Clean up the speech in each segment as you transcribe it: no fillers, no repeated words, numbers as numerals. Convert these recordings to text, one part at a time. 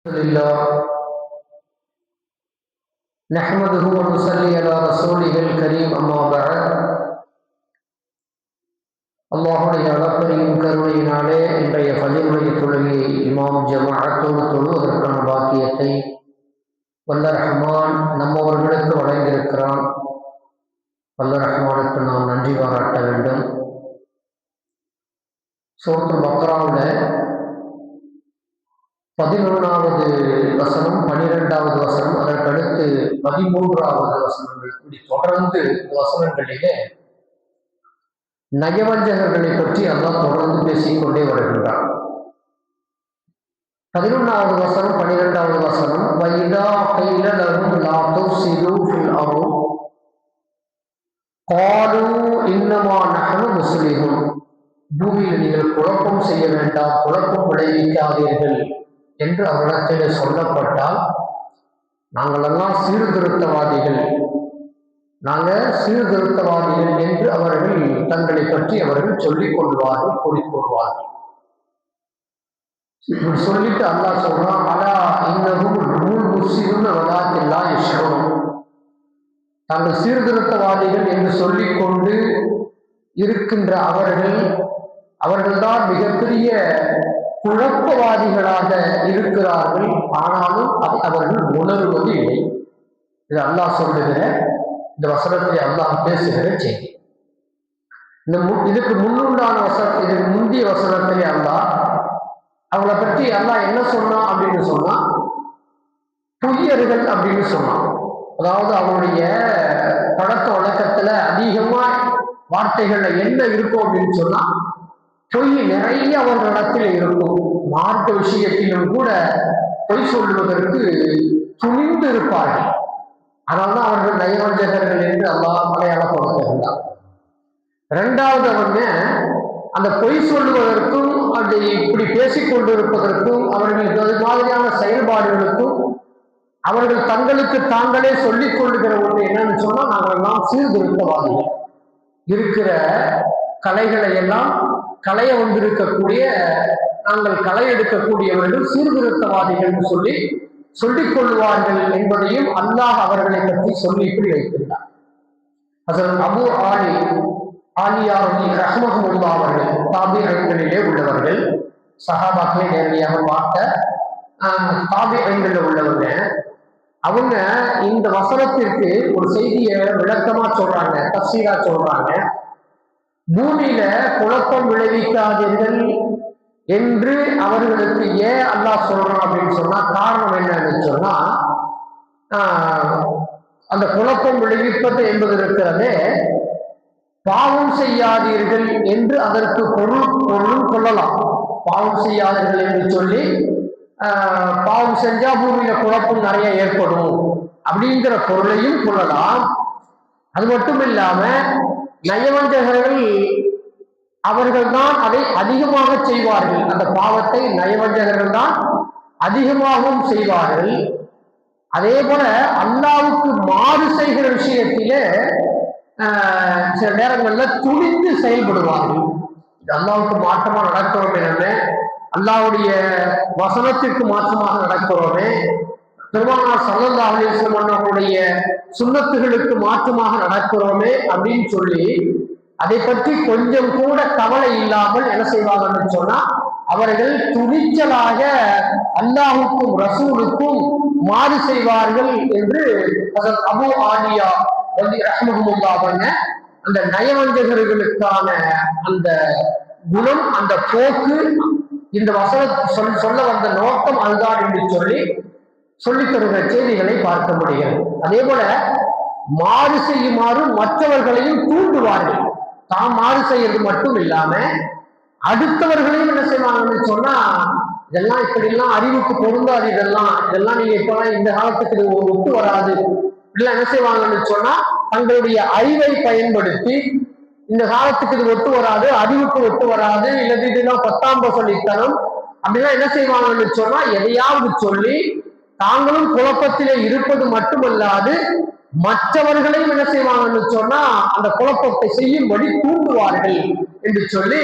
لله نحمده ونصلي على رسوله الكريم أما بعد அல்லாஹுடைய அளப்பரியும் கருணையினாலே இன்றைய ஃபஜ்ருடைய தொழுகையை இமாம் ஜமாஅத்தோடு தொழுவதற்கான பாக்கியத்தை வல்ல ரஹ்மான் நம்மவர்களுக்கு வழங்கியிருக்கிறான். வல்ல ரஹ்மானுக்கு நாம் நன்றி பாராட்ட வேண்டும். சூரத்துல் பக்ராவில் 11வது வசனம், 12வது வசனம், அதற்கடுத்து 13வது வசனங்கள், இப்படி தொடர்ந்து வசனங்களிலே நயவஞ்சகர்களை பற்றி அல்லாஹ் தொடர்ந்து பேசிக்கொண்டே வருகின்றான். 11வது வசனம், 12வது வசனம், வைதா கைல லஹும் லா துஃப்ஸிது ஃபில் அர்ض் காலூ இன்னமா நஹ்னு முஸ்லிமூன். பூமியில் நீங்கள் குழப்பம் செய்ய வேண்டாம், குழப்பம் விளைவிக்காதீர்கள் என்று அவரிடத்திலே சொல்லப்பட்டால், நாங்கள் எல்லாம் சீர்திருத்தவாதிகள் என்று அவர்கள் தங்களை பற்றி அவர்கள் சொல்லிக் கொள்வார்கள், கூறிக்கொள்வார்கள். இப்படி சொல்லிட்டு அல்லாஹ் சொல்றான், அலா இன்னஹும் ஹுமுல் முஃப்ஸிதூன வலாக்கின் லா யஷ்உரூன். தாங்கள் சீர்திருத்தவாதிகள் என்று சொல்லிக்கொண்டு இருக்கின்ற அவர்கள்தான் மிகப்பெரிய குழப்பவாதிகளாக இருக்கிறார்கள். ஆனாலும் அதை அவர்கள் உணர்வது இல்லை. இது அல்லாஹ் சொல்லுகிற இந்த வசனத்தை அல்லாஹ் பேசுகிற செய்தி. இதுக்கு முன்னுண்டான இதுக்கு முந்தைய வசனத்திலே அல்லாஹ் அவங்களை பற்றி அல்லாஹ் என்ன சொன்னான் அப்படின்னு சொன்னா, பொய்யர்கள் அப்படின்னு சொன்னான். அதாவது அவங்களுடைய பழக்க வழக்கத்துல அதிகமா வார்த்தைகள்ல என்ன இருக்கும் அப்படின்னு சொன்னா, பொய் நிறைய அவர்களிடத்தில் இருக்கும். மார்க்க விஷயத்திலும் கூட பொய் சொல்லுவதற்கு துணிந்து இருப்பார்கள். அதனால்தான் அவர்கள் நயவஞ்சகர்கள் என்று அல்லாஹ் அடையாளப்படுத்துகின்றார். இரண்டாவது, அவங்க அந்த பொய் சொல்லுவதற்கும் அதை இப்படி பேசிக்கொண்டிருப்பதற்கும் அவர்களுக்கு அது மாதிரியான செயல்பாடுகளுக்கும் அவர்கள் தங்களுக்கு தாங்களே சொல்லிக் கொள்ளுகிற ஒன்று என்னன்னு சொன்னா, நாங்கள் எல்லாம் சீர்திருத்தவாதிகள், இருக்கிற கலைகளை எல்லாம் களைய வந்திருக்கக்கூடிய நாங்கள் களை எடுக்கக்கூடியவர்கள் சீர்திருத்தவாதிகள் சொல்லிக் கொள்வார்கள் என்பதையும் அல்லாஹ் அவர்களை பற்றி சொல்லி இப்படி வைத்திருந்தார். ஹஸரத் அபூ ஆலியா ரஹ்மஹுல்லாஹ் அவர்கள் தாபிஈன்களிலே உள்ளவர்கள், சஹாபாக்களை நேரடியாக பார்த்த தாபிஈன்களில் உள்ளவங்க. அவங்க இந்த வசனத்திற்கு ஒரு செய்தியை விளக்கமா சொல்றாங்க, தஃசீரா சொல்றாங்க. பூமியில குழப்பம் விளைவிக்காதீர்கள் என்று அவர்களுக்கு ஏன் அல்லாஹ் சொல்றான் அப்படின்னு சொன்னா, காரணம் என்னன்னு சொன்னா, அந்த குழப்பம் விளைவிப்பது என்பது இருக்கிறதே, பாவம் செய்யாதீர்கள் என்று அதற்கு பொருளும் கொள்ளலாம். பாவம் செய்யாதீர்கள் என்று சொல்லி பாவம் செஞ்சா பூமியில குழப்பம் நிறைய ஏற்படும் அப்படிங்கிற பொருளையும் கொள்ளலாம். அது மட்டும் இல்லாம நயவஞ்சகர்கள் அவர்கள் தான் அதை அதிகமாக செய்வார்கள். அந்த பாவத்தை நயவஞ்சகர்கள் தான் அதிகமாகவும் செய்வார்கள். அதே போல அல்லாஹ்வுக்கு மாறு செய்கிற விஷயத்திலே சில நேரங்கள்ல துணிந்து செயல்படுவார்கள். அல்லாஹ்வுக்கு மாற்றமா நடக்கிறோமே, நம்ம அல்லாஹ்வுடைய வசனத்திற்கு மாற்றமாக நடக்கிறோமே, பெருமானார் ஸல்லல்லாஹு அலைஹி வஸல்லம் அவருடைய சுன்னத்துகளுக்கு மாற்றமாக நடக்கிறோமே அப்படின்னு சொல்லி அதை பற்றி கொஞ்சம் கூட கவலை இல்லாமல் என்ன செய்வாங்கன்னு சொன்னா, அவர்கள் துணிச்சலாக அல்லாஹுக்கும் ரசூலுக்கும் மாறு செய்வார்கள் என்று அபூ ஆலியா ரஹ்மஹுல்லாஹ் அவங்க அந்த நயவஞ்சகர்களுக்கான அந்த குணம், அந்த போக்கு, இந்த வசனம் சொல்ல வந்த நோக்கம் அதுதான் என்று சொல்லி தருகிற செய்திகளை பார்க்க முடியும். அதே போல மாறு செய்யுமாறு மற்றவர்களையும் தூண்டுவார்கள். தாம் மாறு செய்யறது மட்டும் இல்லாம அடுத்தவர்களையும் என்ன செய்வாங்கன்னு சொன்னா, இதெல்லாம் இப்படி எல்லாம் அறிவுக்கு பொருந்தாது, இதெல்லாம் நீங்க இப்பெல்லாம் இந்த காலத்துக்கு இது ஒத்து வராது, இப்படிலாம் என்ன செய்வாங்கன்னு சொன்னா, தங்களுடைய அறிவை பயன்படுத்தி இந்த காலத்துக்கு இது ஒத்து வராது, அறிவுக்கு ஒத்து வராது, இல்லது இதெல்லாம் 10ஆம் சொல்லித்தனம் அப்படிலாம் என்ன செய்வாங்கன்னு சொன்னா, எதையாவது சொல்லி தாங்களும் குழப்பத்திலே இருப்பது மட்டுமல்லாது மற்றவர்களையும் என்ன செய்வாங்கன்னு சொன்னா அந்த குழப்பத்தை செய்யும்படி தூண்டுவார்கள் என்று சொல்லி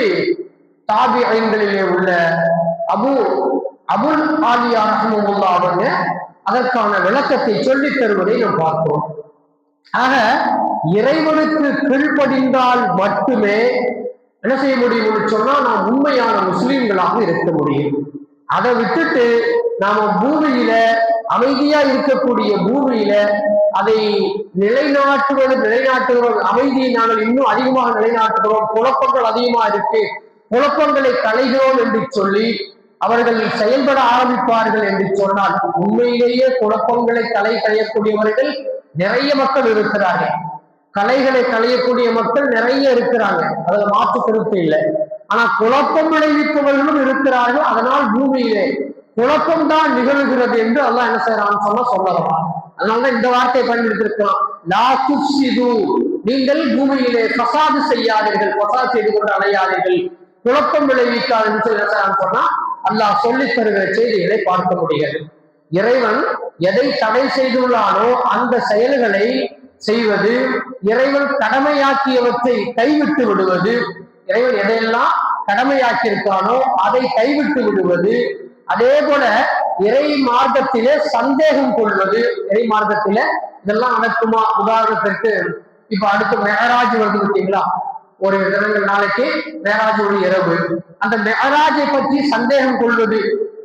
தாபிஈன்களிலே உள்ள அபூ அபுல் ஆலியா ரஹ்மத்துல்லாஹி அவங்க அதற்கான விளக்கத்தை சொல்லித் தருவதை நாம் பார்க்கிறோம். ஆக இறைவனுக்கு கீழ்ப்படிந்தால் மட்டுமே என்ன செய்ய முடியும்னு சொன்னா நாம் உண்மையான முஸ்லிம்களாக இருக்க முடியும். அதை விட்டுட்டு நாம பூமியில அமைதியா இருக்கக்கூடிய பூமியில அதை நிலைநாட்டுகிறோம், அமைதியை நாங்கள் இன்னும் அதிகமாக நிலைநாட்டுகிறோம், குழப்பங்கள் அதிகமா இருக்கு, குழப்பங்களை களைகிறோம் என்று சொல்லி அவர்கள் செயல்பட ஆரம்பிப்பார்கள் என்று சொன்னால் உண்மையிலேயே குழப்பங்களை களையக்கூடியவர்கள் நிறைய மக்கள் இருக்கிறார்கள். கலைகளை களையக்கூடிய மக்கள் நிறைய இருக்கிறாங்க, அதுல மாற்று கருத்து இல்லை. ஆனா குழப்பம் விளைவிப்பவர்களும் இருக்கிறார்கள். அதனால் பூமியிலே குழப்பம்தான் நிகழ்கிறது என்று அல்லாஹ் என்ன செய்யறான்னு சொல்லலாம். அதனாலதான் இந்த வார்த்தையை பயன்படுத்திருக்கலாம், லா துஃப்ஸிது, நீங்கள் பூமியிலே ஃபசாது செய்யாதீர்கள், ஃபசாத் செய்து கொண்டு அலையாதீர்கள், குழப்பம் விளைவிக்காதுன்னு சொல்லி சொன்னா அல்லாஹ் சொல்லித் தருகிற செய்திகளை பார்க்க முடியாது. இறைவன் எதை தடை செய்துள்ளானோ அந்த செயல்களை செய்வது, இறைவன் கடமையாக்கியவற்றை கைவிட்டு விடுவது, இறைவன் எதையெல்லாம் கடமையாக்கி இருக்கானோ அதை கைவிட்டு விடுவது, அதே போல இறை மார்க்கத்திலே சந்தேகம் கொள்வது, இறை மார்க்கத்தில இதெல்லாம் நடக்குமா? உதாரணத்திற்கு இப்ப அடுத்து மெஹராஜ் வருது பார்த்தீங்களா, ஒரு 2 நாளைக்கு மெஹராஜுடைய இரவு, அந்த மெஹராஜை பற்றி சந்தேகம் கொள்வது,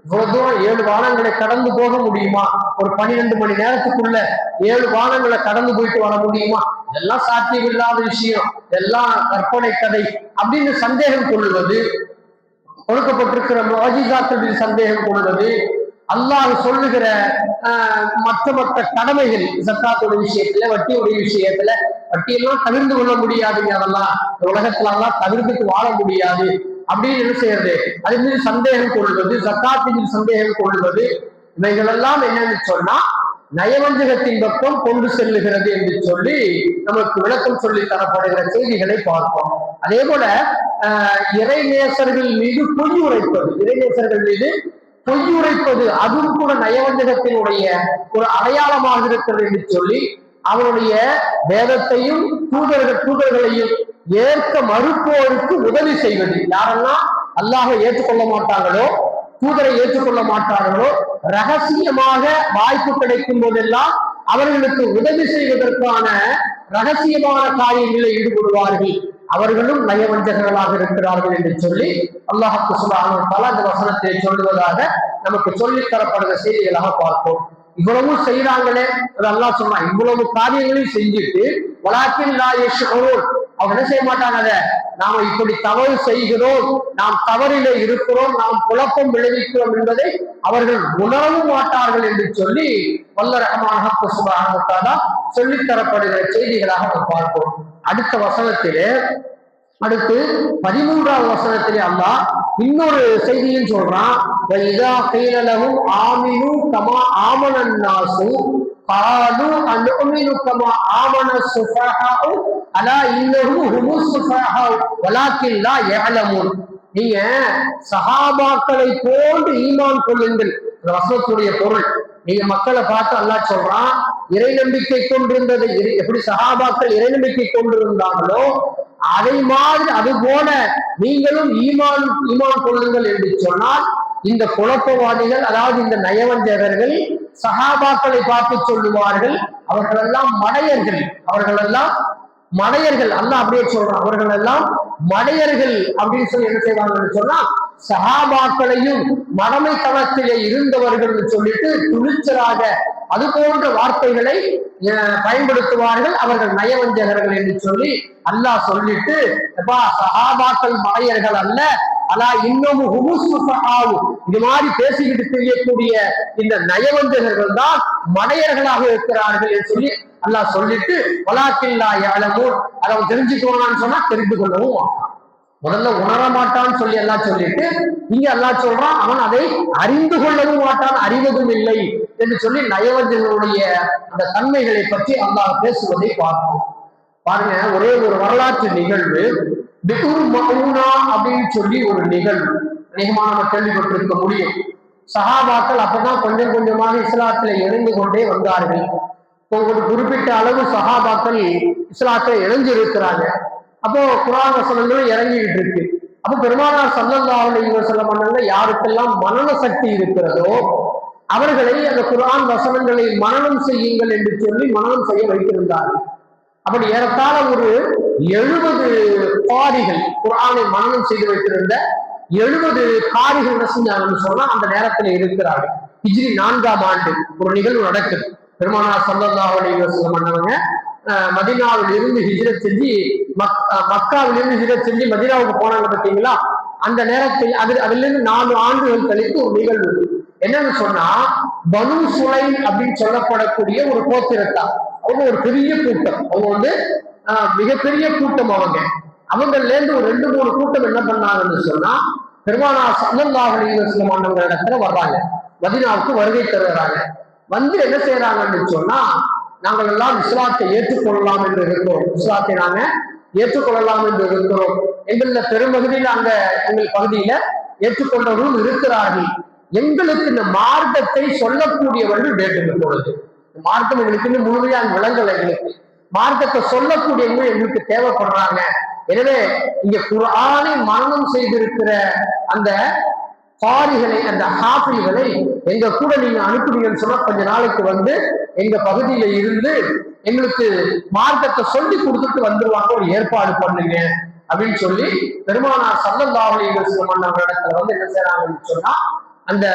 இவ்வளவு தூரம் 7 வானங்களை கடந்து போக முடியுமா? ஒரு 12 மணி நேரத்துக்குள்ள 7 வானங்களை கடந்து போயிட்டு வர முடியுமா? இதெல்லாம் சாத்தியம் இல்லாத விஷயம், இதெல்லாம் கற்பனை கதை அப்படின்னு சந்தேகம் கொள்வது, கொடுக்கப்பட்டிருக்கிற முஅஜிசாக்களில் சந்தேகம் கொள்வது, அல்லாஹ் சொல்லுகிற மற்ற கடமைகள், ஜக்காத்துடைய விஷயத்துல, வட்டியுடைய விஷயத்துல, வட்டியெல்லாம் தவிர்த்து கொள்ள முடியாதுங்க, அதெல்லாம் உலகத்துல எல்லாம் தவிர்த்துட்டு வாழ முடியாது அப்படின்னு என்ன செய்யறது, அது மீது சந்தேகம் கொள்வது, ஜக்காத்தின் சந்தேகம் கொள்வது, இவைகள் எல்லாம் என்னன்னு சொன்னா நயவஞ்சகத்தின் பக்கம் கொண்டு செல்லுகிறது என்று சொல்லி நமக்கு விளக்கம் சொல்லி தரப்படுகிற செய்திகளை பார்ப்போம். அதே போல இறைநேசர்கள் மீது பொய் உரைப்பது, இறைநேசர்கள் மீது பொய் உரைப்பது அதுவும் கூட நயவஞ்சகத்தினுடைய ஒரு அடையாளமாக இருக்கிறது என்று சொல்லி அவருடைய வேதத்தையும் தூதர்களையும் ஏற்க மறுப்போருக்கு உதவி செய்வது, யாரெல்லாம் அல்லாஹை ஏற்றுக்கொள்ள மாட்டாங்களோ, தூதரை ஏற்றுக்கொள்ள மாட்டார்களோ, ரகசியமாக வாய்ப்பு கிடைக்கும் போதெல்லாம் அவர்களுக்கு உதவி செய்வதற்கான ரகசியமான காரியங்களில் ஈடுபடுவார்கள், அவர்களும் நயவஞ்சகர்களாக இருக்கிறார்கள் என்று சொல்லி அல்லாஹ் சுப்ஹானஹு வ தஆலா இந்த வசனத்தை சொல்லுவதாக நமக்கு சொல்லித் தரப்படுகிற செய்திகளாக பார்ப்போம். இவ்வளவு செய்யறாங்களே, அது அல்லாஹ் சொன்னான், இவ்வளவு காரியங்களையும் செஞ்சுட்டு வலாக்கின் லா யஷ்உரூன், அவங்க என்ன செய்ய மாட்டாங்க, அதை நாம இப்படி தவறு செய்கிறோம், நாம் தவறிலே இருக்கிறோம், நாம் குழப்பம் விளைவிக்கிறோம் என்பதை அவர்கள் உணரவும் மாட்டார்கள் என்று சொல்லி வல்ல ரஹ்மான் சுப்ஹானஹு வ தஆலா சொல்லித் தரப்படுகிற செய்திகளாக நாம் பார்ப்போம். அடுத்த வசனத்திலே, அடுத்து 13வது வசனத்திலே அல்லாஹ் இன்னொரு செய்தியும் சொல்றான், வைதா கீல லஹும் ஆமினு கமா ஆமனன் நாசு காலு அனுமினு கமா ஆமன சுஃபஹாஉ அலா இன்னஹும் ஹுமுஸ் சுஃபஹாஉ வலாக்கின் லா யஅலமூன். நீங்க சஹாபாக்களை போன்று ஈமான் கொள்ளுங்கள். இந்த வசனத்துடைய பொருள், நீங்க மக்களை பார்த்து அல்லாஹ் சொல்றான், இறை நம்பிக்கை கொண்டிருந்ததை எப்படி சஹாபாக்கள் இறை நம்பிக்கை கொண்டிருந்தாங்களோ அதை மாதிரி அது போல நீங்களும் ஈமான் கொள்ளுங்கள் என்று சொன்னால், இந்த குழப்பவாதிகள், அதாவது இந்த நயவஞ்சகர்கள் சஹாபாக்களை பார்த்து சொல்லுவார்கள், அவர்களெல்லாம் மடையர்கள், அல்லாஹ் அப்படியே சொல்றான், அவர்கள் எல்லாம் மடையர்கள் அப்படின்னு சொல்லி என்ன செய்வாங்கன்னு சொன்னா சஹாபாக்களையும் மடமை தளத்திலே இருந்தவர்கள் சொல்லிட்டு துணிச்சலாக அது போன்ற வார்த்தைகளை பயன்படுத்துவார்கள், அவர்கள் நயவஞ்சகர்கள் என்று சொல்லி அல்லாஹ் சொல்லிட்டு, சஹாபாக்கள் மடையர்கள் அல்ல, அலா இன்னமும் இது மாதிரி பேசிக்கிட்டு தெரியக்கூடிய இந்த நயவஞ்சகர்கள் தான் மடையர்களாக இருக்கிறார்கள் என்று சொல்லி அல்லாஹ் சொல்லிட்டு வலாக்கின் லா யஅலமூன், அதை அவன் தெரிஞ்சுக்குவானான்னு சொன்னா தெரிந்து கொள்ளவும் மாட்டான், முதல்ல உணர மாட்டான்னு சொல்லி எல்லாம் சொல்லிட்டு இங்க அல்லாஹ் சொல்றான் அவன் அதை அறிந்து கொள்ளவும் மாட்டான், அறிவதும் இல்லை என்று சொல்லி நயவஞ்சகர்களுடைய அந்த தன்மைகளை பற்றி அல்லாஹ் பேசுவதை பார்ப்போம். பாருங்க, ஒரே ஒரு வரலாற்று நிகழ்வு, பிதுர் மௌனா அப்படின்னு சொல்லி ஒரு நிகழ்வு அதிகமாக நம்ம கேள்விப்பட்டிருக்க முடியும். சஹாபாக்கள் அப்பதான் கொஞ்சம் கொஞ்சமாக இஸ்லாத்துல இணைந்து கொண்டே வந்தார்கள். ஒரு குறிப்பிட்ட அளவு சஹாபாக்கள் இஸ்லாத்துல இணைஞ்சு இருக்கிறாங்க. அப்போ குர்ஆன் வசனங்களும் இறங்கிட்டு இருக்கு. அப்ப பெருமானார் ஸல்லல்லாஹு அலைஹி வஸல்லம் பண்ணாங்க, யாருக்கெல்லாம் மனன சக்தி இருக்கிறதோ அவர்களை அந்த குர்ஆன் வசனங்களை மனனம் செய்யுங்கள் என்று சொல்லி மனனம் செய்ய வைத்திருந்தார்கள். அப்படி ஏறத்தாழ ஒரு 70 காரிகள், குர்ஆனை மனனம் செய்து வைத்திருந்த 70 காரிகள் என்ன செஞ்சாங்கன்னு சொன்னா அந்த நேரத்தில் இருக்கிறார்கள். ஹிஜ்ரி 4ஆம் ஆண்டு ஒரு நிகழ்வு நடக்குது. பெருமானார் ஸல்லல்லாஹு அலைஹி வஸல்லம் பண்ணவங்க மதீனாவில் இருந்து ஹிஜ்ரத் செஞ்சு மக்காவிலிருந்து ஹிஜ்ரத் செஞ்சு மதீனாவுக்கு போனாங்க பார்த்தீங்களா. அந்த நேரத்தில் அதிலிருந்து 4 ஆண்டுகள் கழித்து ஒரு நிகழ்வு என்னன்னு சொன்னா, பனு சுலைம் அப்படின்னு சொல்லப்படக்கூடிய ஒரு கோத்திரத்தார். அவங்க ஒரு பெரிய கூட்டம், அவங்க மிகப்பெரிய கூட்டம். அவங்கள்ல இருந்து ஒரு 2-3 கூட்டம் என்ன பண்ணாங்கன்னு சொன்னா, பெருமானார் ஸல்லல்லாஹு அலைஹி வஸல்லம் அவங்க இடத்துல வர்றாங்க, மதீனாவுக்கு வருகை தருகிறாங்க. வந்து என்ன செய்யறாங்கன்னு சொன்னா, நாங்கள் எல்லாம் இஸ்லாத்தை ஏற்றுக்கொள்ளலாம் என்று இருக்கிறோம், இஸ்லாத்தை நாங்க ஏற்றுக்கொள்ளலாம் என்று இருக்கிறோம். எங்கள பெரும்பகுதியில் அங்க எங்கள் பகுதியில ஏற்றுக்கொண்டவர்களும் இருக்கிறார்கள். எங்களுக்கு இந்த மார்க்கத்தை சொல்லக்கூடியவர்கள் வேண்டும். இப்பொழுது மார்க்கம் எங்களுக்கு முழுமையாக விளங்கல, எங்களுக்கு மார்க்கத்தை சொல்லக்கூடியவங்க எங்களுக்கு தேவைப்படுறாங்க. எனவே இங்க குர்ஆனை மனனம் செய்திருக்கிற அந்த காரிகளை, அந்த ஹாஃபில்களை எங்க கூட நீங்க அனுப்புனீங்கன்னு சொன்னா கொஞ்ச நாளைக்கு வந்து எங்க பகுதியில இருந்து எங்களுக்கு மார்க்கத்தை சொல்லி கொடுத்துட்டு வந்துருவாங்க, ஒரு ஏற்பாடு பண்ணுங்க அப்படின்னு சொல்லி பெருமானார் ஸல்லல்லாஹு அலைஹி வஸல்லம் இடத்துல வந்து என்ன செய்யறாங்கன்னு சொன்னா, அந்த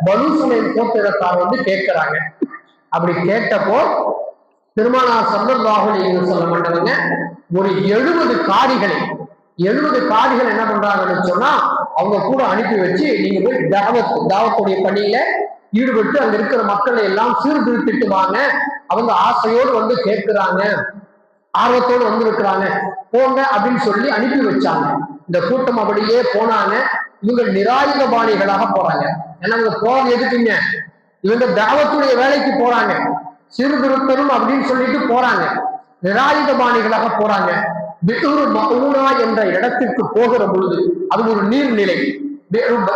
பனு சுலைம் கோத்திரத்தார் கேட்கிறாங்க. அப்படி கேட்டப்போ பெருமானார் ஸல்லல்லாஹு அலைஹி வஸல்லம் பண்ணவங்க ஒரு 70 காரிகள் என்ன பண்றாங்கன்னு சொன்னா அவங்க கூட அனுப்பி வச்சு, நீங்க போய் தாவத்துடைய பணியில ஈடுபட்டு அங்க இருக்கிற மக்களை எல்லாம் சீர்திருத்திட்டு வாங்க. அவங்க ஆசையோடு கேட்கிறாங்க, ஆர்வத்தோடு இருக்கிறாங்க, போங்க அப்படின்னு சொல்லி அனுப்பி வச்சாங்க. இந்த கூட்டம் அப்படியே போனாங்க. இவங்க நிராயுதபாணிகளாக போறாங்க. ஏன்னா இவங்க போறது எதுக்குங்க, இவங்க தாவத்துடைய வேலைக்கு போறாங்க, சீர்திருத்தரும் அப்படின்னு சொல்லிட்டு போறாங்க, நிராயுதபாணிகளாக போறாங்க. பிஹ்ரு மஊனா என்ற இடத்திற்கு போகிற பொழுது, அது ஒரு நீர்நிலை,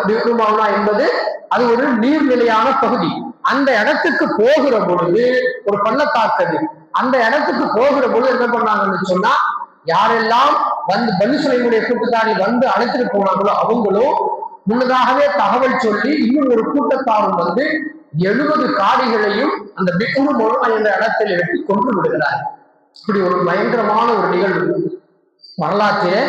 பிஹ்ரு மஊனா என்பது அது ஒரு நீர்நிலையான பகுதி. அந்த இடத்துக்கு போகிற பொழுது ஒரு பள்ளத்தாக்கு, அந்த இடத்துக்கு போகிற பொழுது என்ன பண்ணாங்கன்னு சொன்னா, யாரெல்லாம் பனு சுலைமுடைய கூட்டத்தாரில் அழைத்துட்டு போனாங்களோ அவங்களும் முன்னதாகவே தகவல் சொல்லி இன்னும் ஒரு கூட்டத்தாரும் 70 காடிகளையும் அந்த பிஹ்ரு மஊனா என்ற இடத்தில் வெட்டி கொண்டு விடுகிறார். இப்படி ஒரு பயங்கரமான ஒரு நிகழ்வு, வரலாற்றிலே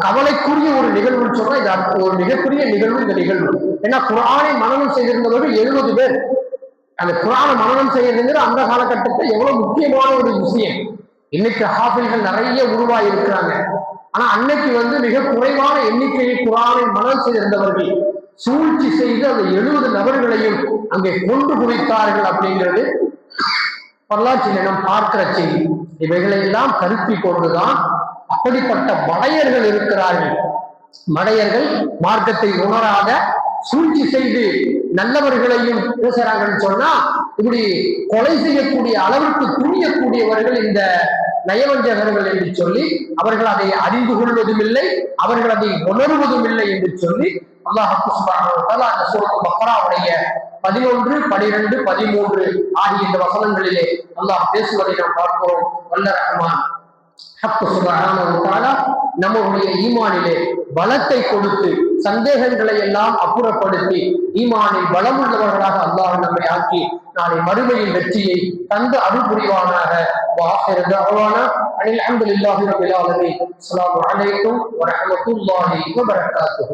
கவலைக்குரிய ஒரு நிகழ்வுன்னு சொன்னா இது ஒரு மிகப்பெரிய நிகழ்வு. இந்த நிகழ்வு ஏன்னா குர்ஆனை மனனம் செய்திருந்தவர்கள் 70 பேர். அந்த குர்ஆனை மனனம் செய்யறதுங்கிற அந்த காலகட்டத்தில் எவ்வளவு முக்கியமான ஒரு விஷயம். இன்னைக்கு ஹாஃபில்கள் நிறைய உருவாகி இருக்கிறாங்க. ஆனா அன்னைக்கு மிக குறைவான எண்ணிக்கையை குர்ஆனை மனனம் செய்திருந்தவர்கள் சூழ்ச்சி செய்து அந்த 70 நபர்களையும் அங்கே கொண்டு குவித்தார்கள் அப்படிங்கிறது வரலாற்றில் நாம் பார்க்கிற செய்தி. இவைகளை எல்லாம் கருத்தில் கொண்டுதான் அப்படிப்பட்ட மடையர்கள் இருக்கிறார்கள். மடையர்கள் மார்க்கத்தை உணராத சூழ்ச்சி செய்து நல்லவர்களையும் பேசுறாங்கன்னு சொன்னா, இப்படி கொலை செய்யக்கூடிய அளவிற்கு துணியக்கூடியவர்கள் இந்த நயவஞ்சகர்கள் என்று சொல்லி அவர்கள் அதை அறிந்து கொள்வதும் இல்லை, அவர்கள் அதை உணர்வதும் இல்லை என்று சொல்லி அல்லாஹ் சுப்ஹானஹு வ தஆலா அந்த சூரத் பக்ராவுடைய 11, 12, 13 ஆகிய இந்த வசனங்களிலே அல்லாஹ் பேசுவதை நாம் பார்க்கிறோம். வல்ல ரஹ்மான் சுப்ஹானஹு வ தஆலா நம்முடைய ஈமானிலே பலத்தை கொடுத்து சந்தேகங்களை எல்லாம் அப்புறப்படுத்தி ஈமானில் பலமுள்ளவர்களாக அல்லாஹ் நம்மை ஆக்கி நாளை மறுமையின் வெற்றியை தந்து அருள் புரிவானாக. وآخر دعوانا أن الحمد لله رب العالمين. السلام عليكم ورحمة الله وبركاته.